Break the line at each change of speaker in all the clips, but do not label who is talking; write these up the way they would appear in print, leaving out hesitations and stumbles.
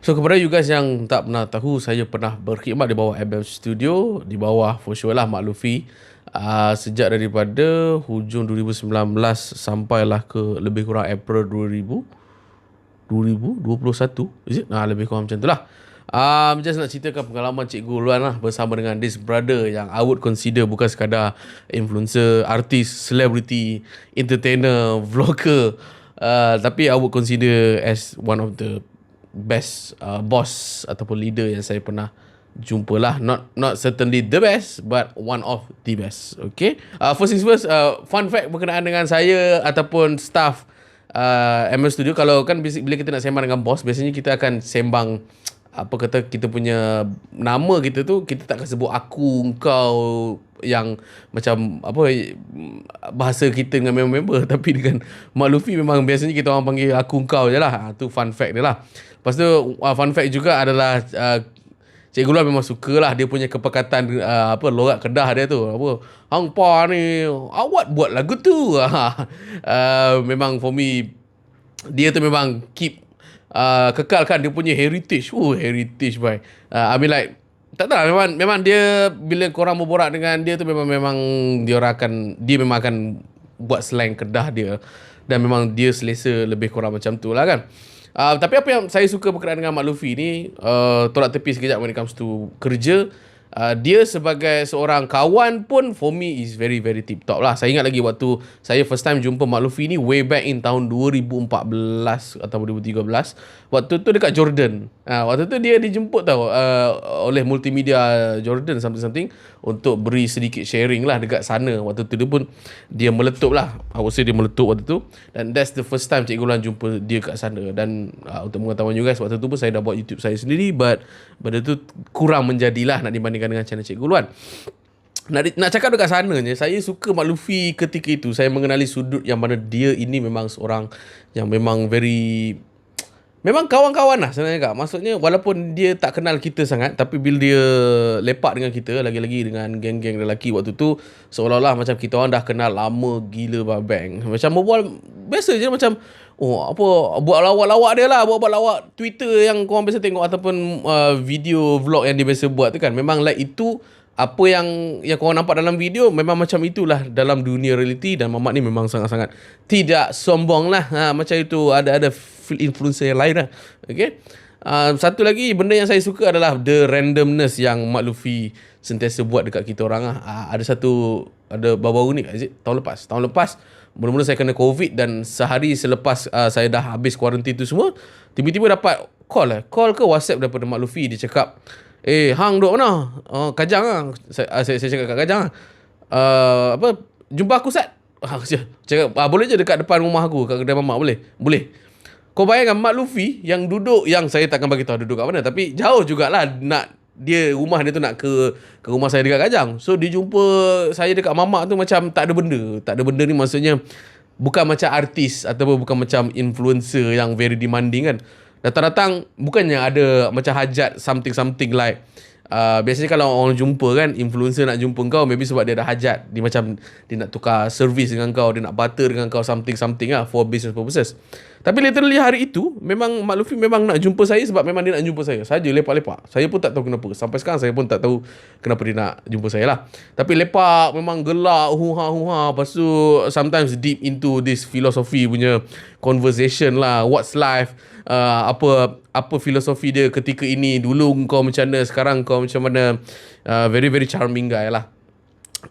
So kepada you guys yang tak pernah tahu, saya pernah berkhidmat di bawah MBM Studio, di bawah for sure lah Mak Luffy. Sejak daripada hujung 2019 sampailah ke lebih kurang April 2021, is it? Lebih kurang macam tu lah. Just nak ceritakan pengalaman Cikgu Luan lah bersama dengan this brother yang I would consider bukan sekadar influencer, artis, celebrity, entertainer, vlogger, tapi I would consider as one of the best boss ataupun leader yang saya pernah jumpa lah. Not certainly the best, but one of the best. Okay. First things first, fun fact berkenaan dengan saya ataupun staff ML Studio. Kalau kan bila kita nak sembang dengan bos, biasanya kita akan sembang apa kata, kita punya nama kita tu, kita tak akan sebut aku, engkau, yang macam apa bahasa kita dengan member-member. Tapi dengan Mak Luffy memang biasanya kita orang panggil aku, engkau je lah. Tu fun fact dia lah. Lepas tu fun fact juga adalah Cikgu Luan memang suka lah dia punya kepekatan logat Kedah dia tu. Hang pa ni, awak buat lagu tu. Memang for me, dia tu memang keep kekalkan dia punya heritage. Heritage boy. I mean like, tak tahu lah, memang dia bila korang berborak dengan dia tu memang dia memang akan buat slang Kedah dia, dan memang dia selesa lebih kurang macam tu lah kan. Tapi apa yang saya suka berkenaan dengan Mak Luffy ni, tolak tepi sekejap when it comes to kerja, dia sebagai seorang kawan pun for me is very very tip top lah. Saya ingat lagi waktu saya first time jumpa Mak Luffy ni way back in tahun 2014 atau 2013. Waktu tu dekat Jordan. Waktu tu dia dijemput tau oleh multimedia Jordan something untuk beri sedikit sharing lah dekat sana. Waktu tu dia meletup lah. I would say dia meletup waktu tu. Dan that's the first time Cikgu Luan jumpa dia kat sana. Dan untuk mengetahuan you guys, waktu tu pun saya dah buat YouTube saya sendiri, but benda tu kurang menjadilah nak dibandingkan dengan channel Cikgu Luan. Nak cakap dekat sananya, saya suka Mak Luffy ketika itu. Saya mengenali sudut yang mana dia ini memang seorang yang memang memang kawan-kawan lah sebenarnya kak. Maksudnya walaupun dia tak kenal kita sangat, tapi bila dia lepak dengan kita, lagi-lagi dengan geng-geng lelaki waktu tu, seolah-olah macam kita orang dah kenal lama gila babang. Macam berbual biasa je, macam buat lawak-lawak dia lah, buat lawak Twitter yang korang biasa tengok, ataupun video vlog yang dia biasa buat tu kan. Memang like itu, apa yang korang nampak dalam video memang macam itulah dalam dunia reality. Dan Mamat ni memang sangat-sangat tidak sombong lah. Macam itu, ada influencer yang lain lah. Okay. Satu lagi benda yang saya suka adalah the randomness yang Mak Luffy sentiasa buat dekat kita orang lah. Ada baru-baru ni, tahun lepas mula-mula saya kena COVID, dan sehari selepas saya dah habis kuarantin tu semua, tiba-tiba dapat call ke WhatsApp daripada Mak Luffy. Dia cakap, hang duduk mana? Kajang lah. Saya cakap kat Kajang lah. Jumpa aku Sat. Cakap, boleh je dekat depan rumah aku, kat kedai mamak, boleh. Kau bayangkan Mak Luffy yang duduk, yang saya takkan bagi tahu duduk kat mana, tapi jauh jugalah rumah dia tu nak ke rumah saya dekat Kajang. So dia jumpa saya dekat mamak tu macam tak ada benda ni, maksudnya bukan macam artis ataupun bukan macam influencer yang very demanding kan. Datang-datang bukannya ada macam hajat something like biasanya kalau orang jumpa kan, influencer nak jumpa kau maybe sebab dia ada hajat, dia nak tukar servis dengan kau, dia nak barter dengan kau something lah for business purposes. Tapi literally hari itu memang Mak Luffy memang nak jumpa saya sebab memang dia nak jumpa saya saja, lepak-lepak. Saya pun tak tahu kenapa, sampai sekarang saya pun tak tahu kenapa dia nak jumpa saya lah. Tapi lepak memang gelak, huha. Lepas tu sometimes deep into this philosophy punya conversation lah. What's life, apa filosofi dia ketika ini, dulu kau macam mana, sekarang kau macam mana. Very very charming guy lah.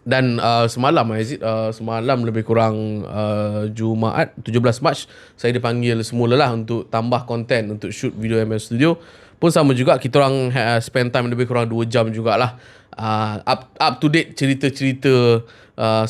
Dan semalam lebih kurang Jumaat 17 Mac saya dipanggil semula lah untuk tambah konten untuk shoot video ML Studio. Pun sama juga, kita orang spend time lebih kurang 2 jam jugalah, up to date cerita-cerita,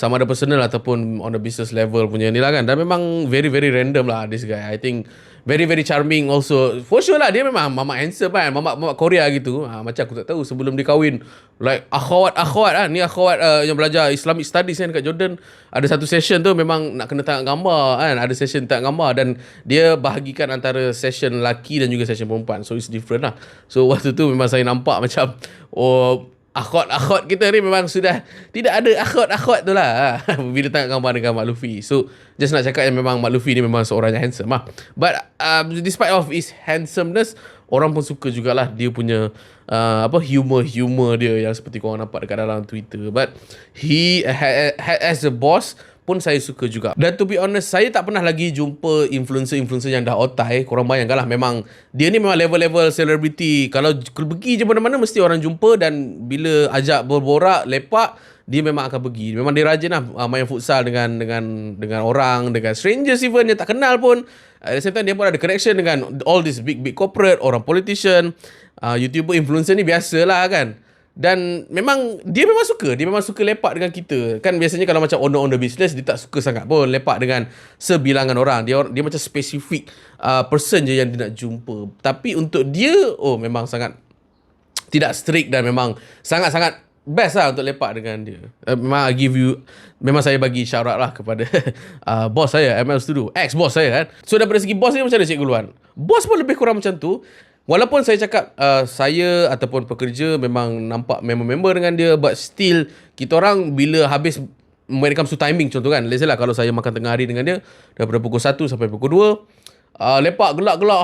sama ada personal ataupun on the business level punya ni lah kan. Dan memang very very random lah this guy. I think very very charming also. For sure lah, dia memang mamak handsome kan, mamak Korea gitu. Macam aku tak tahu sebelum dia kahwin, like akhwat lah. Ni akhwat yang belajar Islamic Studies kan kat Jordan. Ada satu session tu memang nak kena tengok gambar kan. Ada session tengok gambar, dan dia bahagikan antara session lelaki dan juga session perempuan. So it's different lah. So waktu tu memang saya nampak macam, akhwat kita ni memang sudah tidak ada akhwat tu lah bila tengok gambar dengan Mak Luffy. So just nak cakap yang memang Mak Luffy ni memang seorang yang handsome lah. But despite of his handsomeness, orang pun suka jugalah dia punya humor dia yang seperti korang nampak dekat dalam Twitter. But he as a boss pun saya suka juga. Dan to be honest, saya tak pernah lagi jumpa influencer-influencer yang dah otai. Korang bayangkanlah, memang dia ni memang level-level celebrity. Kalau pergi je mana-mana mesti orang jumpa, dan bila ajak berborak, lepak, dia memang akan pergi. Memang dia rajin lah main futsal dengan orang, dengan strangers even dia tak kenal pun. At the same time dia pun ada connection dengan all this big corporate, orang politician, YouTuber, influencer ni biasalah kan. Dan dia memang suka lepak dengan kita. Kan biasanya kalau macam owner business, dia tak suka sangat pun lepak dengan sebilangan orang. Dia macam spesifik person je yang dia nak jumpa. Tapi untuk dia, memang sangat tidak strict, dan memang sangat-sangat best lah untuk lepak dengan dia. Memang saya bagi shout out lah kepada bos saya, ML Studio, ex-boss saya kan. So daripada segi bos ni macam mana Cikgu Luan? Bos pun lebih kurang macam tu. Walaupun saya cakap saya ataupun pekerja memang nampak member dengan dia, but still kita orang bila habis, when it comes to timing contoh kan, let's say lah kalau saya makan tengah hari dengan dia daripada pukul 1 sampai pukul 2, lepak gelak-gelak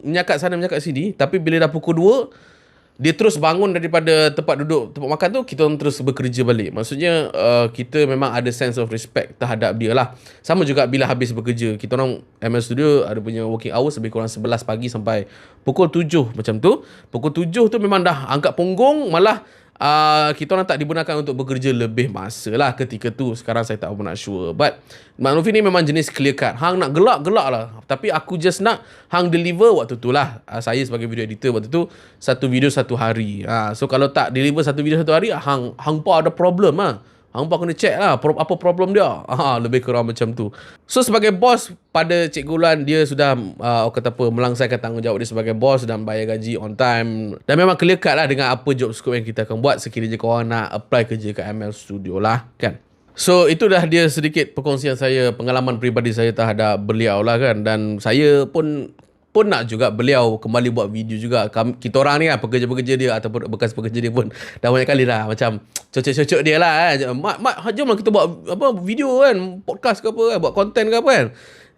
menyakat sana menyakat sini. Tapi bila dah pukul 2, dia terus bangun daripada tempat makan tu, kita orang terus bekerja balik. Maksudnya kita memang ada sense of respect terhadap dia lah. Sama juga bila habis bekerja, kita orang ML Studio ada punya working hours lebih kurang 11 pagi sampai pukul 7 macam tu. Pukul 7 tu memang dah angkat punggung, malah kita orang tak dibenarkan untuk bekerja lebih masa lah ketika tu. Sekarang saya tak nak sure. But Mak Novi ni memang jenis clear cut. Hang nak gelak lah. Tapi aku just nak hang deliver waktu tu lah. Saya sebagai video editor waktu tu, satu video satu hari. So kalau tak deliver satu video satu hari, hang pun ada problem lah. Hang pun kena check lah apa problem dia. Lebih kurang macam tu. So sebagai bos pada Cikgu Luan, dia sudah melangsaikan tanggungjawab dia sebagai bos dan bayar gaji on time. Dan memang clear cut lah dengan apa job scope yang kita akan buat sekiranya korang nak apply kerja kat ML Studio lah kan. So itu dah dia sedikit perkongsian saya, pengalaman peribadi saya terhadap beliau lah kan. Dan saya pun nak juga beliau kembali buat video juga. Kita orang ni lah, pekerja-pekerja dia ataupun bekas pekerja dia pun dah banyak kali lah macam cocok-cocok dia lah kan. Mat, jom lah kita buat video kan, podcast ke apa kan, buat konten ke apa kan.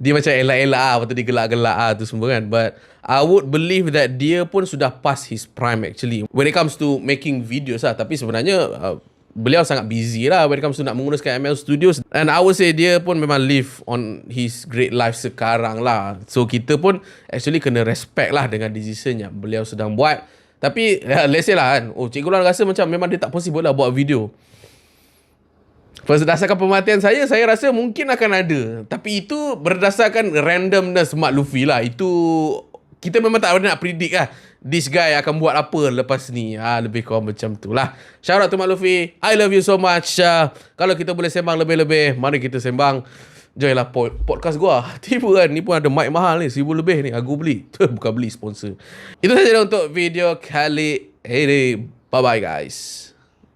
Dia macam elak-elak lah, lepas tu dia gelak-gelak lah tu semua kan. But I would believe that dia pun sudah past his prime actually when it comes to making videos lah. Tapi sebenarnya beliau sangat busy lah when it comes to nak menguruskan ML Studios. And I would say dia pun memang live on his great life sekarang lah. So kita pun actually kena respect lah dengan decision yang beliau sedang buat. Tapi let's say lah kan, Cikgu Luan rasa macam memang dia tak possible lah buat video. Berdasarkan pemerhatian saya rasa mungkin akan ada. Tapi itu berdasarkan randomness Mak Luffy lah. Itu kita memang tak nak predict lah this guy akan buat apa lepas ni. Lebih kurang macam tu lah. Shout out to Mak Luffy, I love you so much. Kalau kita boleh sembang lebih-lebih, mari kita sembang. Join lah podcast gua. Tiba kan, ni pun ada mic mahal ni, 1,000 lebih ni. Aku beli. Bukan beli, sponsor. Itu saja untuk video kali ini. Bye bye guys.